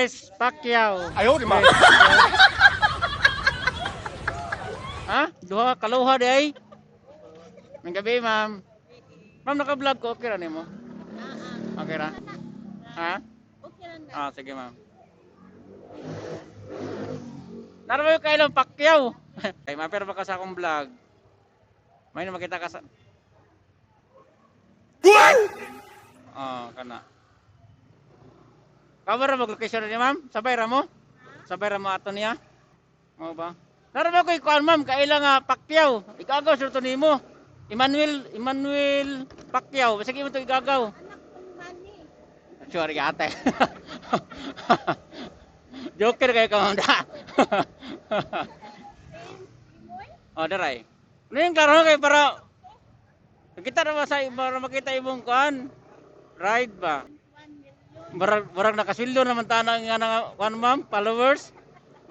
Chris Pacquiao. Ayaw, di ma. Ha? Duha kaluha di ay. May gabi, ma'am. Ma'am, naka-vlog ko. Okay ra nimo? Okay ra? Ha? Ah, sige, ma'am. Naraw kayo lang Pacquiao. Ay, mapero ba ka sa akong vlog? May na makita ka sa... Oh, kana. Kabar ra mag-location niya, ma'am? Sabay ra mo? Sabay ra mo ato niya? Mo ba? Naraw ko ikuan, ma'am, kaila nga Pacquiao. Igagaw sa to nimo. Emmanuel Pacquiao. Sige mo to igagaw. Sorry ate. Joker kayo ka, ma'am da. Oh, daray. Ano yung klaro kayo para kita na ba sa para makita imong kuan? Ride ba? Barang nakasildo naman tanang nga nga kuan, ma'am, followers.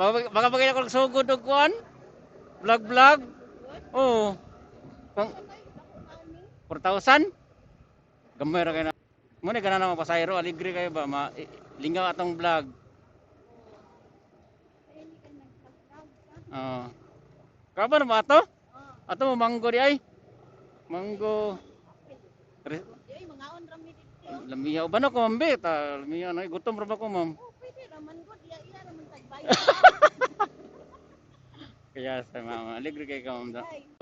Baka bagay ako sugod og kuan. Vlog. Oh. 4,000? Gamay ra kay na. Mo ni kana na mapasayro, aligre kayo ba? Lingaw atong vlog. Oh. Kaban mo ato? Ato mo manggo di ay. Manggo. Ay, mga rami dito. Lamiyaw ba na ko, mambe? Lamiyaw na. Gutom ra ba ko, ma'am? Pwede raman ko, iya raman tagbay. Kaya sa mama, aligre kay ka, ma'am.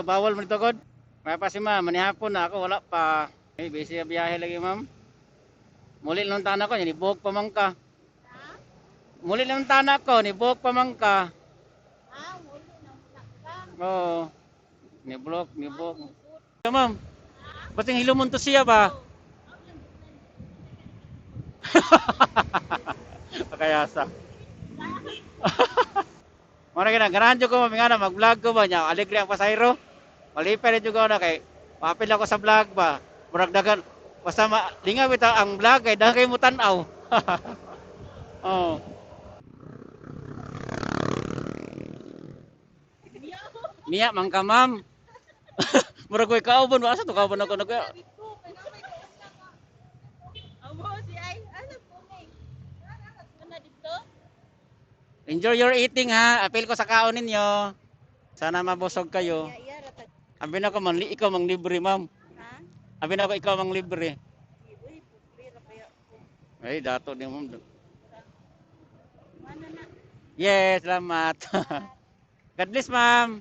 Bawal mo nito, God? May pa si ma'am, manihapon na ako, wala pa. Ay, busy na biyahe lagi, ma'am. Muli lang tana ko, nibuhok pa man ka. Muli lang tana ko, nibuhok pa man ka. Muli na ka. Oo. Nibuhok. So, ma'am, ba't yung hilumon to siya ba? Kayasa. Muna ka na, ganahan ko mami nga na, mag-vlog ko ba niya, aligre ang pasayro. Malipay rin ko na kay, mapil ako sa vlog ba. Muragdagan, basta lingaw ito ang vlog kay dahil kayo mo tanaw. Oh. Niya, mangka ma'am. Murag ko'y kaubon, asa to kaubon ako nag Amo si ay, ano po ni? Ano dito? Enjoy your eating ha. Apil ko sa kaon ninyo. Sana mabusog kayo. Iya rata. Abi na ko ikaw mang libre, ma'am. Ha? Abi na ko ikaw mang libre. Uy, pira pa ya. Ay, dato ni ma'am. Mana na? Yes, salamat. God bless, ma'am.